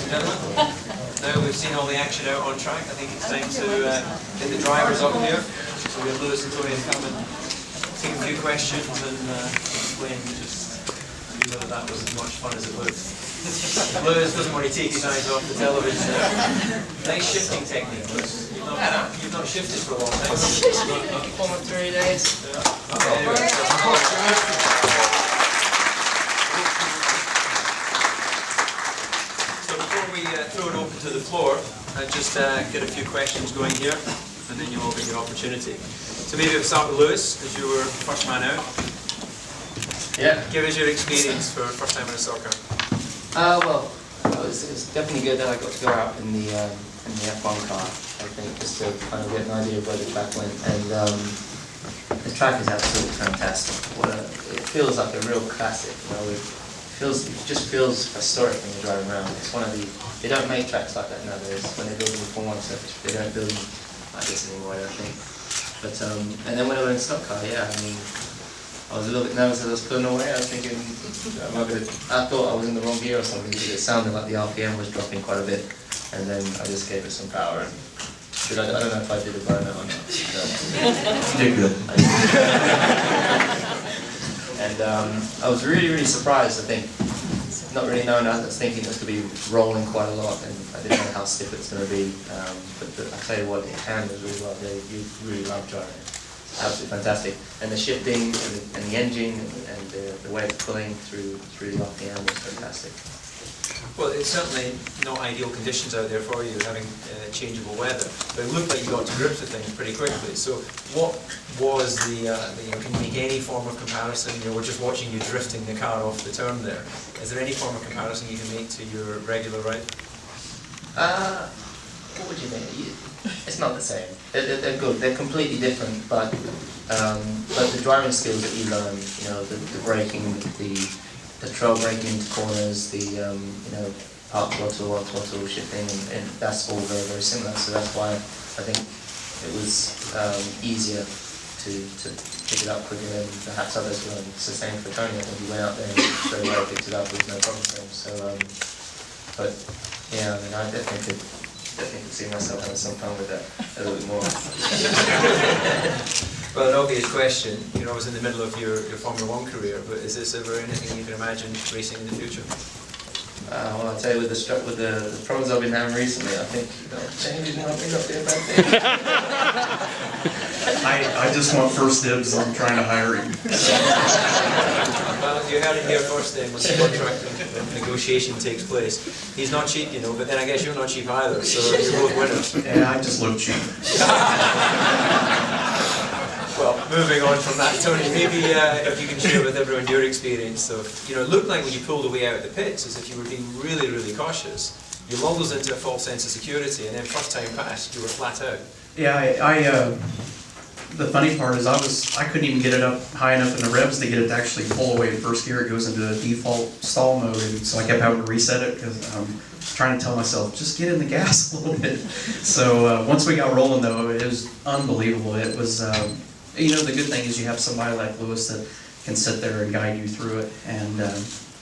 and gentlemen. Now we've seen all the action out on track, I think it's time to get the drivers up here. So we have Lewis and Tony come and take a few questions and explain just whether that was as much fun as it looked. Lewis doesn't want to take his eyes off the television. Nice shifting technique, Lewis. You've not shifted for a long time. Over 3 days. Throw it open to the floor and just get a few questions going here, and then you all get your opportunity. So maybe we'll start with Lewis, because you were first man out. Yeah. Give us your experience for first time in a stock car. Well, it was definitely good that I got to go out in the F1 car. I think just to kind of get an idea of where the track went, and the track is absolutely fantastic. It feels like a real classic. You know, it just feels historic when you're driving around. It's one of they don't make tracks like that nowadays. When they build them for one surface, they don't build them like this anymore, I don't think. But and then when I went in stock car, yeah, I mean, I was a little bit nervous as I was pulling away. I was thinking, I thought I was in the wrong gear or something because it sounded like the RPM was dropping quite a bit, and then I just gave it some power. And I don't know if I did a burnout or not. You did good. And I was really surprised, I think. Not really knowing, I was thinking it was going to be rolling quite a lot, and I didn't know how stiff it's going to be. But I tell you what, it handles really well. You really love driving it. It's absolutely fantastic. And the shifting and the engine and the way it's pulling through the RPM was fantastic. Well, it's certainly not ideal conditions out there for you, having changeable weather, but it looked like you got to grips with things pretty quickly. So what was can you make any form of comparison? You know, we're just watching you drifting the car off the turn there. Is there any form of comparison you can make to your regular ride? What would you think? It's not the same. They're good. They're completely different, but the driving skills that you learn, you know, the braking, the trail braking into corners, you know, park throttle, shifting, and that's all very similar. So that's why I think it was easier to pick it up quicker than perhaps others were. It's the same for Tony. I think he went out there and straight away picked it up with no problem for him. So, but yeah, I mean, I definitely could see myself having some fun with that a little bit more. Well, an obvious question, you're always in the middle of your Formula 1 career, but is this ever anything you can imagine racing in the future? Well, I'll tell you, with the problems I've been having recently, I think changes might be not be a bad thing. I just want first dibs on trying to hire him. Well, you heard it here first then, when the contract negotiation takes place. He's not cheap, you know, but then I guess you're not cheap either, so you're both winners. Yeah, I just look cheap. Well, moving on from that, Tony, maybe if you can share with everyone your experience of, you know, it looked like when you pulled away out of the pits as if you were being really cautious. You lulled us into a false sense of security, and then first time past, you were flat out. Yeah, the funny part is I couldn't even get it up high enough in the revs to get it to actually pull away in first gear. It goes into the default stall mode, and so I kept having to reset it because I'm trying to tell myself, just get in the gas a little bit. So once we got rolling though, it was unbelievable. It was, you know, the good thing is you have somebody like Lewis that can sit there and guide you through it. And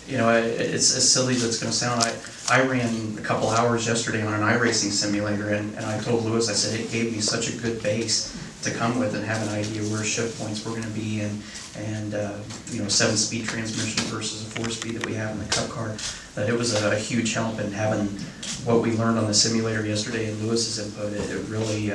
you know, it's as silly as it's going to sound. I ran a couple hours yesterday on an iRacing simulator, and I told Lewis, I said, it gave me such a good base to come with and have an idea where shift points were going to be, and you know, 7-speed transmission versus a 4-speed that we have in the Cup car. That it was a huge help in having what we learned on the simulator yesterday and Lewis's input. It really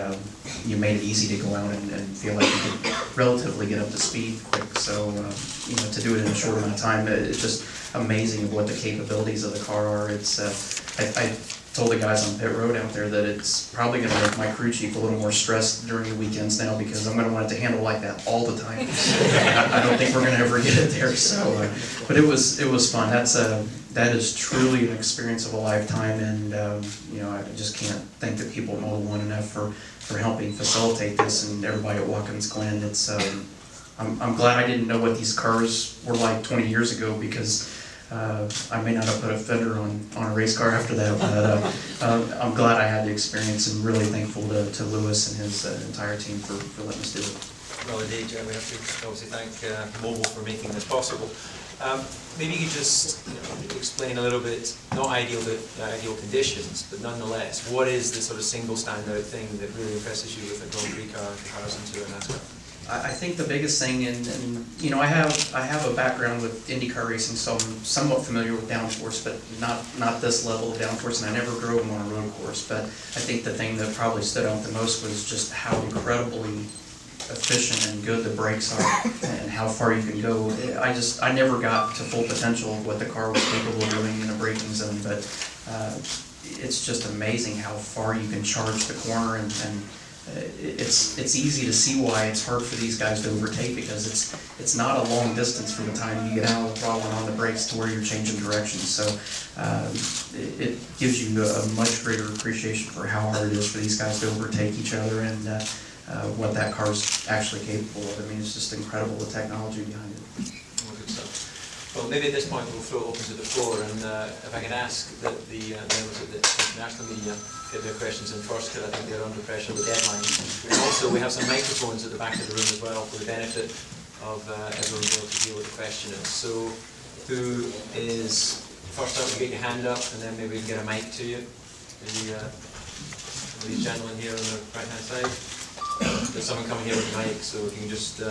you made it easy to go out and feel like you could relatively get up to speed quick. So you know, to do it in a short amount of time, it's just amazing what the capabilities of the car are. It's I told the guys on pit road out there that it's probably going to make my crew chief a little more stressed during the weekends now, because I'm going to want it to handle like that all the time. I don't think we're going to ever get it there. So, but it was fun. That is truly an experience of a lifetime, and you know, I just can't thank the people at Moto 1 enough for helping facilitate this, and everybody at Watkins Glen. It's I'm glad I didn't know what these cars were like 20 years ago, because I may not have put a fender on a race car after that, but I'm glad I had the experience, and really thankful to Lewis and his entire team for letting us do it. Well, indeed, we have to obviously thank Mobile for making this possible. Maybe you could just explain a little bit, not ideal conditions, but nonetheless, what is the sort of single standout thing that really impresses you with a Grand Prix car in comparison to a NASCAR? I think the biggest thing, and you know, I have a background with IndyCar racing, so I'm somewhat familiar with downforce, but not this level of downforce, and I never drove them on a road course. But I think the thing that probably stood out the most was just how incredibly efficient and good the brakes are, and how far you can go. I never got to full potential of what the car was capable of doing in a braking zone, but it's just amazing how far you can charge the corner, and it's easy to see why it's hard for these guys to overtake, because it's not a long distance from the time you get out of the throttle and on the brakes to where you're changing direction. So it gives you a much greater appreciation for how hard it is for these guys to overtake each other, and what that car's actually capable of. I mean, it's just incredible, the technology behind it. Oh, good stuff. Well, maybe at this point we'll throw it open to the floor, and if I can ask that the members of the international media get their questions in first, because I think they're under pressure of the deadline. And also, we have some microphones at the back of the room as well, for the benefit of everyone being able to hear what the question is. So, who is first up? You get your hand up, and then maybe we can get a mic to you. These gentlemen here on the right-hand side. There's someone coming here with a mic, so if you can just...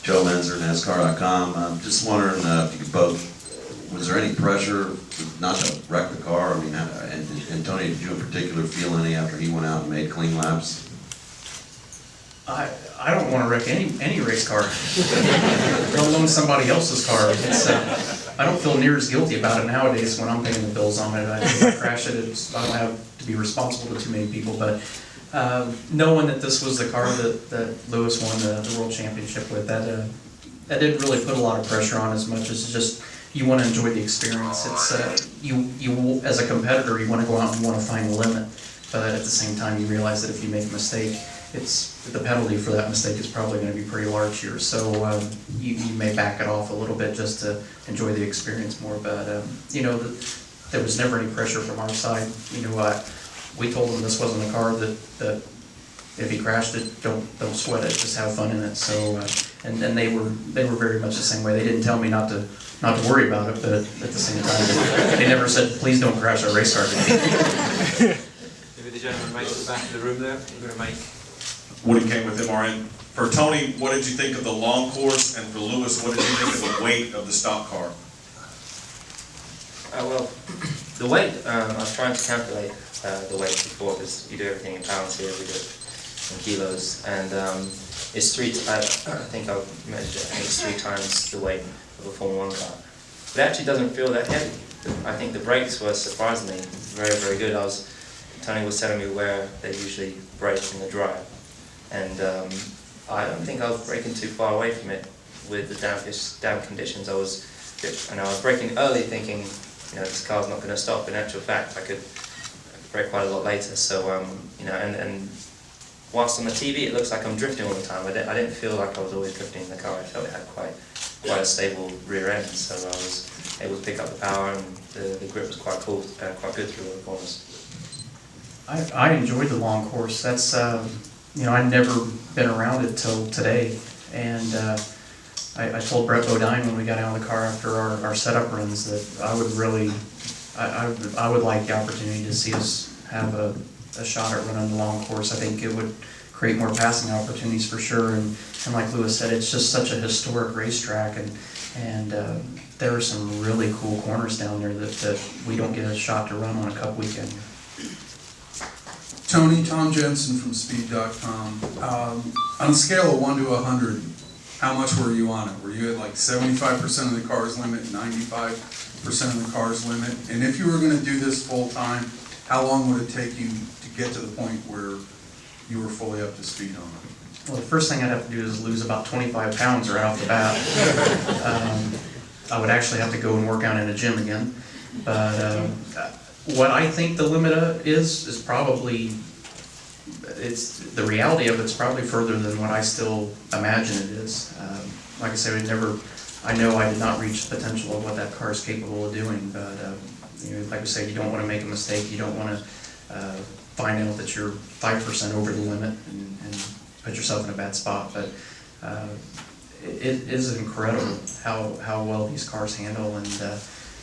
Joe Menzer, NASCAR.com. I'm just wondering if you could both, was there any pressure not to wreck the car? I mean, and Tony, did you in particular feel any after he went out and made clean laps? I don't want to wreck any race car, let alone somebody else's car. I don't feel near as guilty about it nowadays when I'm paying the bills on it. If I crash it, I don't have to be responsible to too many people. But knowing that this was the car that Lewis won the World Championship with, that didn't really put a lot of pressure on as much as just you want to enjoy the experience. It's you as a competitor, you want to go out and want to find a limit, but at the same time you realize that if you make a mistake, the penalty for that mistake is probably going to be pretty large here. So you may back it off a little bit just to enjoy the experience more. But you know, there was never any pressure from our side. You know, we told him this wasn't a car that if he crashed it, don't sweat it, just have fun in it. So and they were very much the same way. They didn't tell me not to worry about it, but at the same time, they never said, please don't crash our race car. Maybe the gentleman right at the back of the room there. You've got a mic. Woody came with MRN. For Tony, what did you think of the long course? And for Lewis, what did you think of the weight of the stock car? Well, the weight, I was trying to calculate the weight before, because you do everything in pounds here, we do it in kilos, and it's I think I've measured it, I think it's 3 times the weight of a Formula 1 car. But it actually doesn't feel that heavy. I think the brakes were surprisingly very, very good. Tony was telling me where they usually brake in the drive, and I don't think I was braking too far away from it with the damp conditions. I was braking early thinking, you know, this car's not going to stop. In actual fact, I could brake quite a lot later. So, you know, and whilst on the TV it looks like I'm drifting all the time, I didn't feel like I was always drifting in the car. I felt it had quite a stable rear end, so I was able to pick up the power, and the grip was quite cool, quite good through all the corners. I enjoyed the long course. That's you know, I'd never been around it till today, and I told Brett Bodine when we got out of the car after our setup runs that I would really, I would like the opportunity to see us have a shot at running the long course. I think it would create more passing opportunities for sure, and like Lewis said, it's just such a historic racetrack, and there are some really cool corners down there that we don't get a shot to run on a Cup weekend. Tony, Tom Jensen from Speed.com. On a scale of 1 to 100, how much were you on it? Were you at like 75% of the car's limit, 95% of the car's limit? And if you were going to do this full time, how long would it take you to get to the point where you were fully up to speed on it? Well, the first thing I'd have to do is lose about 25 pounds right off the bat. I would actually have to go and work out in a gym again. But what I think the limit is probably, the reality of it's probably further than what I still imagine it is. Like I said, I know I did not reach the potential of what that car is capable of doing, but you know, like I said, you don't want to make a mistake, you don't want to find out that you're 5% over the limit and put yourself in a bad spot. But it is incredible how well these cars handle, and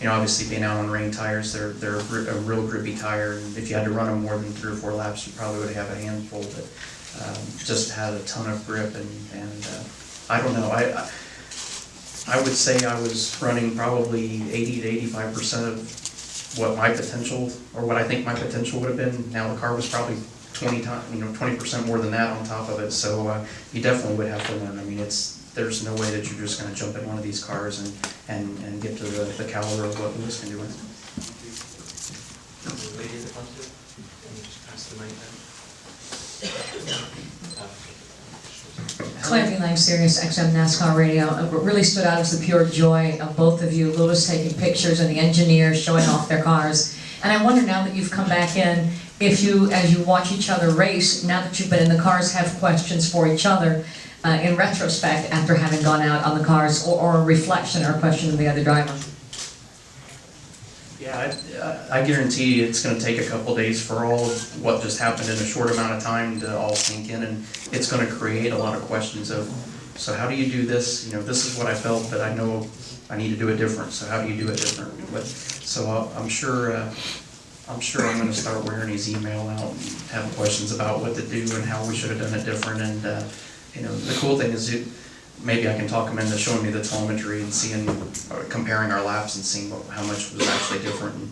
obviously being out on rain tires, they're a real grippy tire, and if you had to run them more than 3 or 4 laps, you probably would have a handful, but just had a ton of grip, and I don't know, I would say I was running probably 80 to 85% of what my potential, or what I think my potential would have been. Now the car was probably 20% more than that on top of it, so you definitely would have to learn. I mean, there's no way that you're just going to jump in one of these cars and get to the caliber of what Lewis can do with it. The lady at the front there, can you just pass the mic Clancy Lang, Sirius XM NASCAR Radio. What really stood out is the pure joy of both of you, Lewis taking pictures and the engineers showing off their cars. And I wonder, now that you've come back in, if you, as you watch each other race, now that you've been in the cars, have questions for each other in retrospect after having gone out on the cars, or a reflection or a question of the other driver. Yeah, I guarantee it's going to take a couple days for all of what just happened in a short amount of time to all sink in, and it's going to create a lot of questions of, so how do you do this? This is what I felt, but I know I need to do it different, so how do you do it different? But, so I'm sure I'm going to start wearing his email out and have questions about what to do and how we should have done it different. And the cool thing is maybe I can talk him into showing me the telemetry and comparing our laps and seeing how much was actually different. And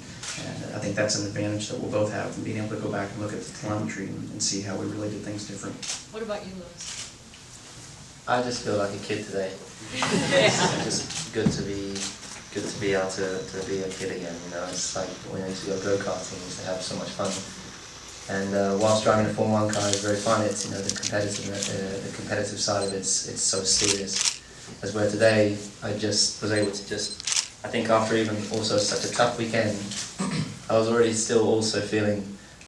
I think that's an advantage that we'll both have, in being able to go back and look at the telemetry and see how we really did things different. What about you, Lewis? I just feel like a kid today. It's just good to be able to be a kid again. It's like when I used to go go-karting, we used to have so much fun. And whilst driving a Formula 1 car is very fun, it's the competitive side of it's so serious. As where today I just was able to I think after even also such a tough weekend, I was already still also feeling